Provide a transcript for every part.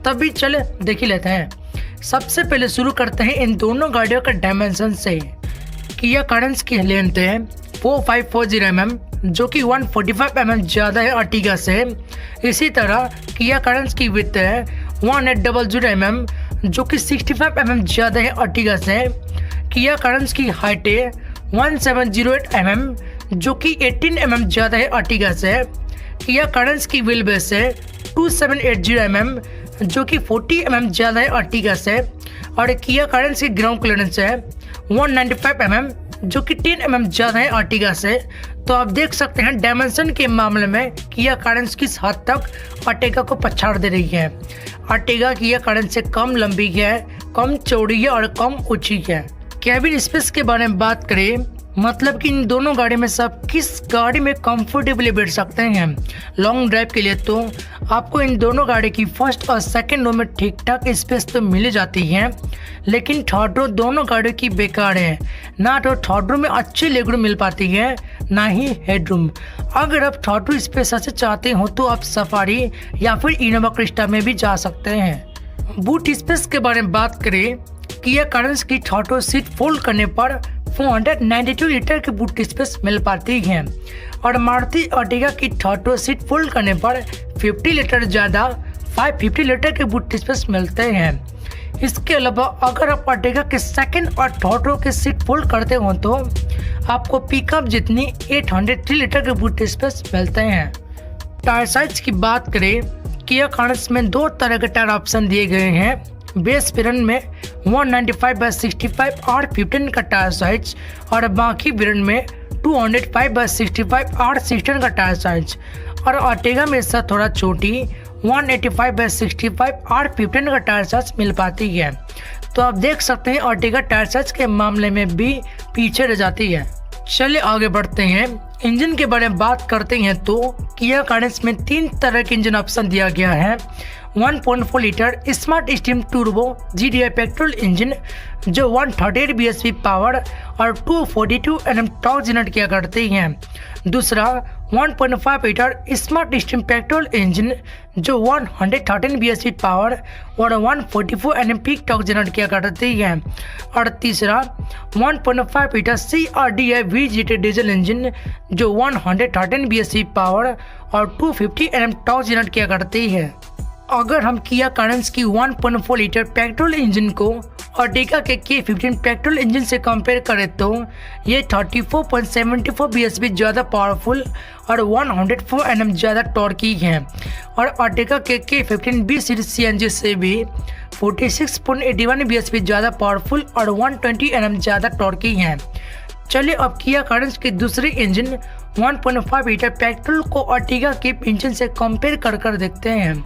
तभी चले देख ही लेते हैं। सबसे पहले शुरू करते हैं इन दोनों गाड़ियों का डायमेंशन से। किया कार्निस की लेंथ है 4540 mm जो कि 145 mm ज़्यादा है अर्टिगा से। इसी तरह किया कार्निस की विड्थ है 1800 mm जो कि 65 mm ज़्यादा है अर्टिगा से। किया कार्निस की हाइट है 1708 mm जो कि 18 mm ज़्यादा है अर्टिगा से। किया कार्निस की व्हील बेस है 2780 mm जो कि 40 mm ज़्यादा है अर्टिगा से। और किया कार्निस की ग्राउंड क्लियरेंस है 195 mm जो कि 10 mm ज़्यादा है अर्टिगा से। तो आप देख सकते हैं डायमेंशन के मामले में किया कार्निस किस हद तक अर्टिगा को पछाड़ दे रही है। अर्टिगा किया कार्निस से कम लंबी है, कम चौड़ी है और कम ऊंची है। कैबिन स्पेस के बारे में बात करें, मतलब कि इन दोनों गाड़ी में से आप किस गाड़ी में कंफर्टेबली बैठ सकते हैं लॉन्ग ड्राइव के लिए, तो आपको इन दोनों गाड़ी की फर्स्ट और सेकंड रो में ठीक ठाक स्पेस तो मिल जाती है, लेकिन थर्ड रो दोनों गाड़ियों की बेकार है। ना तो थर्ड रो में अच्छी लेगरूम मिल पाती है, ना ही हेडरूम। अगर आप थर्ड रो स्पेस से चाहते हो तो आप सफारी या फिर इनोवा क्रिस्टा में भी जा सकते हैं। बूट स्पेस के बारे में बात करें, किया कार्निस की थर्ड रो सीट फोल्ड करने पर 492 लीटर की बूट स्पेस मिल पाती है और मारुति अर्टिगा की थर्ड रो सीट फोल्ड करने पर 50 लीटर ज़्यादा 550 लीटर के बूट स्पेस मिलते हैं। इसके अलावा अगर आप अर्टिगा के सेकंड और थर्ड रो के सीट फोल्ड करते हो तो आपको पिकअप जितनी 803 लीटर के बूट स्पेस मिलते हैं। टायर साइज की बात करें, किया कार्निस में दो तरह के टायर ऑप्शन दिए गए हैं। बेस वेरिएंट में 195/65 R15 का टायर साइज और बाकी वेरिएंट में 205/65 R16 का टायर साइज। और अर्टिगा में इससे थोड़ा छोटी 185/65 R15 का टायर साइज मिल पाती है। तो आप देख सकते हैं अर्टिगा टायर साइज के मामले में भी पीछे रह जाती है। चलिए आगे बढ़ते हैं। इंजन के बारे में बात करते हैं तो किया कार्निस में 3 तरह के इंजन ऑप्शन दिया गया है। 1.4 litre smart steam turbo GDI petrol engine जो 138 bhp पावर और 242 Nm टॉर्क जनरेट किया करते हैं। दूसरा 1.5 litre smart steam petrol engine जो 113 bhp पावर और 144 Nm पीक टॉर्क जनरेट किया करते हैं। और तीसरा 1.5 litre CRDI VGT diesel engine जो 113 bhp पावर और 250 Nm टॉर्क जनरेट किया करती है। अगर हम किया कार्निस की 1.4 लीटर पेट्रोल इंजन को अर्टिगा के K15 पेट्रोल इंजन से कंपेयर करें तो ये 34.74 bhp ज़्यादा पावरफुल और 104 Nm ज़्यादा टॉर्की है। और अर्टिगा के K15 B सीरीज CNG से भी 46.81 bhp ज़्यादा पावरफुल और 120 Nm ज़्यादा टॉर्की है। चलिए अब किया कार्निस के दूसरे इंजन 1.5 लीटर पेट्रोल को अर्टिगा के इंजन से कंपेयर कर देखते हैं।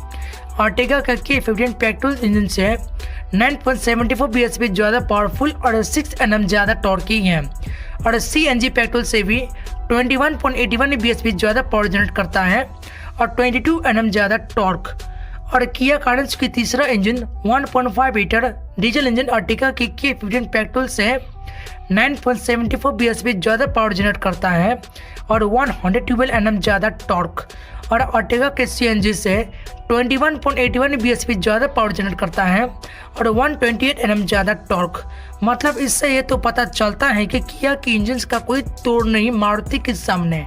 अर्टिगा का K15 पेट्रोल इंजन से 9.74 bhp ज़्यादा पावरफुल और 6 Nm ज़्यादा टॉर्की है। और CNG पेट्रोल से भी 21.81 bhp ज़्यादा पावर जनरेट करता है और 22 Nm ज़्यादा टॉर्क। और किया कार्निस की तीसरा engine 1.5 litre diesel engine Ertiga की K15 पेट्रोल से 9.74 bhp ज़्यादा पावर जनरेट करता है और 112 Nm ज़्यादा टॉर्क। और अर्टिगा के CNG से 21.81 bhp ज़्यादा पावर जनरेट करता है और 128 Nm ज़्यादा टॉर्क। मतलब इससे ये तो पता चलता है कि किया की इंजन का कोई तोड़ नहीं मारुति के सामने।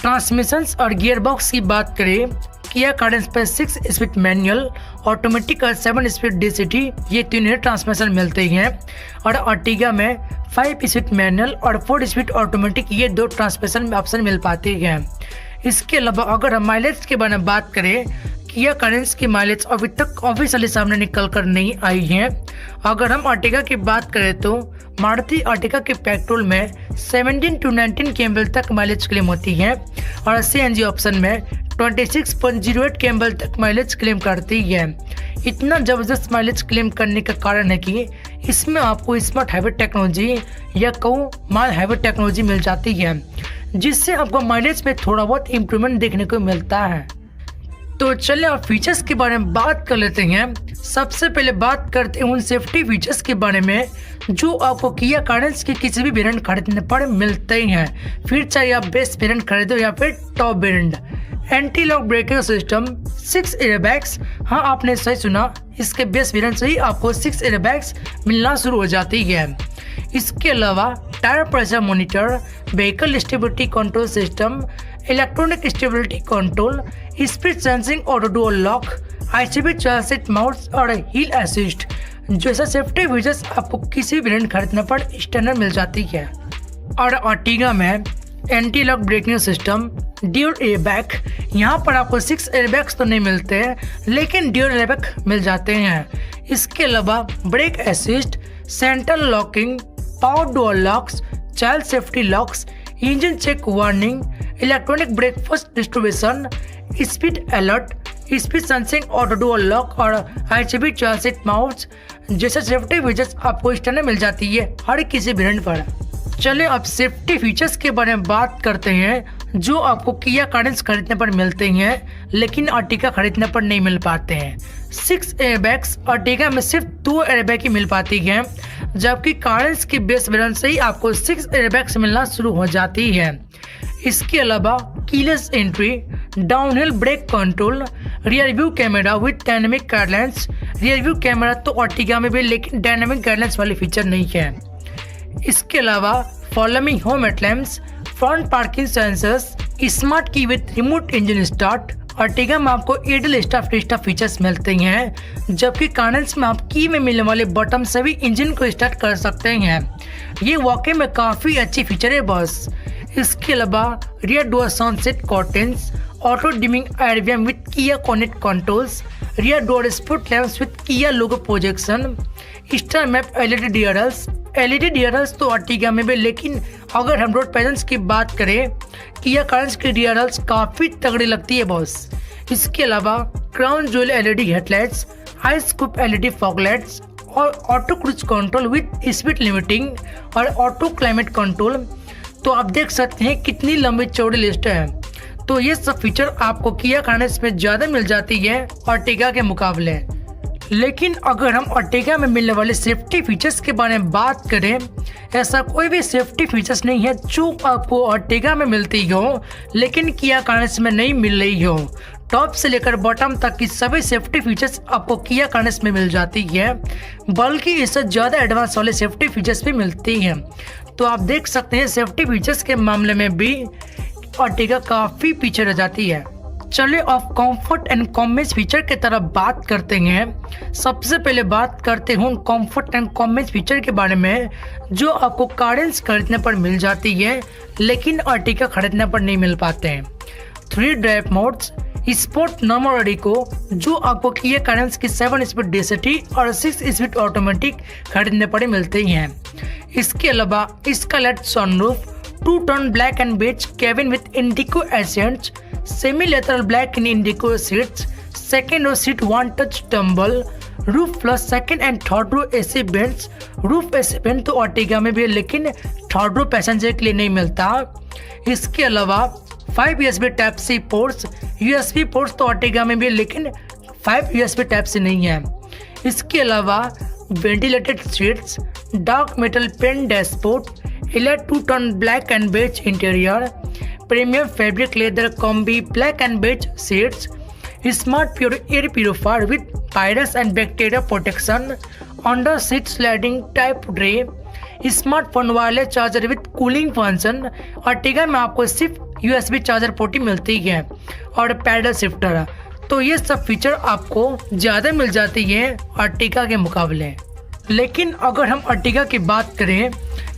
ट्रांसमिशंस और गियर बॉक्स की बात करें, किया कार्निस पर 6 स्पीड मैनुअल, ऑटोमेटिक और 7 स्पीड DCT ये तीनों ट्रांसमिशन मिलते हैं। और अर्टिगा में 5 स्पीड मैनुअल और 4 स्पीड ऑटोमेटिक ये 2 ट्रांसमिशन ऑप्शन मिल पाते हैं। इसके अलावा अगर हम माइलेज के बारे में बात करें, किया कार्निस की माइलेज अभी तक ऑफिशियली सामने निकल कर नहीं आई है। अगर हम अर्टिगा की बात करें तो मारुति अर्टिगा के पेट्रोल में 17 to 19 kml तक माइलेज क्लेम होती है और CNG ऑप्शन में 26.08 kml तक माइलेज क्लेम करती है। इतना ज़बरदस्त माइलेज क्लेम करने का कारण है कि इसमें आपको स्मार्ट हाईवे टेक्नोलॉजी या कहूँ माइल हाईवे टेक्नोलॉजी मिल जाती है, जिससे आपको माइलेज में थोड़ा बहुत इम्प्रूवमेंट देखने को मिलता है। तो चलिए अब फीचर्स के बारे में बात कर लेते हैं। सबसे पहले बात करते हैं उन सेफ्टी फीचर्स के बारे में जो आपको किया कारेंस के किसी भी वेरिएंट खरीदने पर मिलते हैं, फिर चाहे आप बेस वेरिएंट खरीदो या फिर top variant. Anti lock braking system, 6 airbags, हाँ आपने सही सुना, इसके बेस वेरिएंट से ही आपको 6 एयरबैग्स मिलना शुरू हो जाती है। इसके अलावा tyre pressure monitor, vehicle stability control system, electronic stability control, speed sensing auto door lock, ICP child seat mounts और हिल असिस्ट जैसा सेफ्टी फीचर्स आपको किसी भी वेरिएंट खरीदने पर स्टैंडर्ड मिल जाती है। और अर्टिगा में anti lock braking system, dual airbag, यहाँ पर आपको 6 एयरबैग्स तो नहीं मिलते लेकिन ड्यूल एयरबैग मिल जाते हैं। इसके अलावा brake assist, central locking, power door locks, child safety locks, engine check warning, electronic brake first distribution, speed alert, speed sensing auto door lock और ICP चाइल्ड सीट माउंट्स जैसे सेफ्टी फीचर्स आपको standard मिल जाती है हर किसी variant पर। चलिए अब सेफ्टी फीचर्स के बारे में बात करते हैं जो आपको किया कारेंस खरीदने पर मिलते हैं लेकिन अर्टिगा खरीदने पर नहीं मिल पाते हैं। 6 एयरबैग्स, अर्टिगा में सिर्फ 2 एयरबैग ही मिल पाती हैं, जबकि कारेंस की बेस वेरिएंट से ही आपको 6 एयरबैग्स मिलना शुरू हो जाती है। इसके अलावा keyless entry, downhill brake control, rear view camera with dynamic guidelines. Rear view camera तो अर्टिगा में भी लेकिन डायनामिक गाइडलाइंस वाली फीचर नहीं है। इसके अलावा follow me home headlamps, front parking sensors, smart key with remote engine start. Ertiga में आपको एडल स्टार्ट फीचर्स मिलते हैं, जबकि कारेंस में आप की में मिलने वाले बटन से भी इंजन को स्टार्ट कर सकते हैं। ये वाकई में काफ़ी अच्छी फीचर है बॉस। इसके अलावा rear door sunset curtains, auto dimming IRVM with Kia connect controls, rear door spot lamps with Kia logo projection, star map LED DRLs तो अर्टिगा में भी, लेकिन अगर हम रोड प्रेजेंस की बात करें किया कारेंस की डीआरएल्स काफ़ी तगड़ी लगती है बॉस। इसके अलावा crown jewel LED headlights, high scoop LED foglights और auto cruise control with speed limiting और ऑटो क्लाइमेट कंट्रोल। तो आप देख सकते हैं कितनी लंबी चौड़ी लिस्ट है। तो ये सब फीचर आपको किया कारेंस में ज़्यादा मिल जाती है अर्टिगा के मुकाबले। लेकिन अगर हम अर्टिगा में मिलने वाले सेफ्टी फीचर्स के बारे में बात करें, ऐसा कोई भी सेफ्टी फीचर्स नहीं है जो आपको अर्टिगा में मिलती हो लेकिन किया कारेंस में नहीं मिल रही हो। टॉप से लेकर बॉटम तक की सभी सेफ्टी फीचर्स आपको किया कारेंस में मिल जाती है, बल्कि इससे ज़्यादा एडवांस वाले सेफ्टी फीचर्स भी मिलती हैं। तो आप देख सकते हैं सेफ्टी फीचर्स के मामले में भी अर्टिगा काफ़ी पीछे रह जाती है। चलिए अब कंफर्ट एंड कॉन्वेंस फीचर की तरफ बात करते हैं। सबसे पहले बात करते हैं कंफर्ट एंड कॉन्वेंस फीचर के बारे में जो आपको कारेंस खरीदने पर मिल जाती है लेकिन अर्टिगा खरीदने पर नहीं मिल पाते हैं। 3 ड्राइव मोड्स, स्पोर्ट नॉर्मल और इको जो आपको किया कारेंस की 7 स्पीड DCT और 6 स्पीड ऑटोमेटिक खरीदने पर मिलते हैं। इसके अलावा skylight sunroof, 2 tone black and beige cabin with indigo accents, semi leatherette black in indigo seats, second row seat 1 touch tumble, roof plus second and third row AC vents. Roof AC vent तो Ertiga में भी है लेकिन third row passenger के लिए नहीं मिलता। इसके अलावा 5 USB type C ports, USB ports तो अर्टिगा में भी है लेकिन 5 USB टाइप C नहीं है। इसके अलावा ventilated seats, dark metal paint dashboard, 2 tone black and beige interior, premium fabric leather combi black and beige seats, smart pure air purifier with virus and bacteria protection, under seat sliding type tray, smartphone वाले charger with cooling function. Ertiga में आपको सिर्फ USB charger port मिलती है और pedal shifter. तो ये सब फीचर आपको ज़्यादा मिल जाती है अर्टिगा के मुकाबले। लेकिन अगर हम अर्टिगा की बात करें,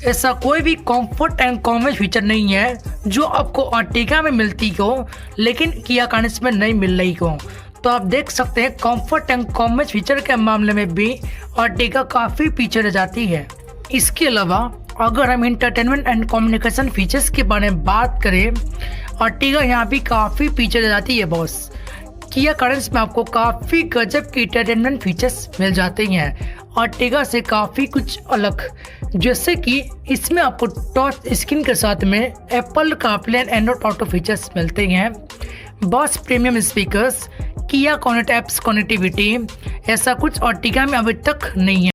ऐसा कोई भी कंफर्ट एंड कॉन्वेंस फीचर नहीं है जो आपको अर्टिगा में मिलती हो लेकिन किया कारेंस में नहीं मिल रही हो। तो आप देख सकते हैं कंफर्ट एंड कॉन्वेंस फीचर के मामले में भी अर्टिगा काफ़ी पीछे रह जाती है। इसके अलावा अगर हम इंटरटेनमेंट एंड कम्युनिकेशन फीचर्स के बारे में बात करें, अर्टिगा यहाँ भी काफ़ी पीछे रह जाती है बॉस। किया कारेंस में आपको काफ़ी गजब के इंटरटेनमेंट फीचर्स मिल जाते हैं अर्टिगा से काफ़ी कुछ अलग, जैसे कि इसमें आपको टच स्क्रीन के साथ में Apple CarPlay and Android auto features मिलते हैं, बॉस प्रीमियम स्पीकर्स, किया कनेक्ट एप्स कनेक्टिविटी, ऐसा कुछ अर्टिगा में अभी तक नहीं है।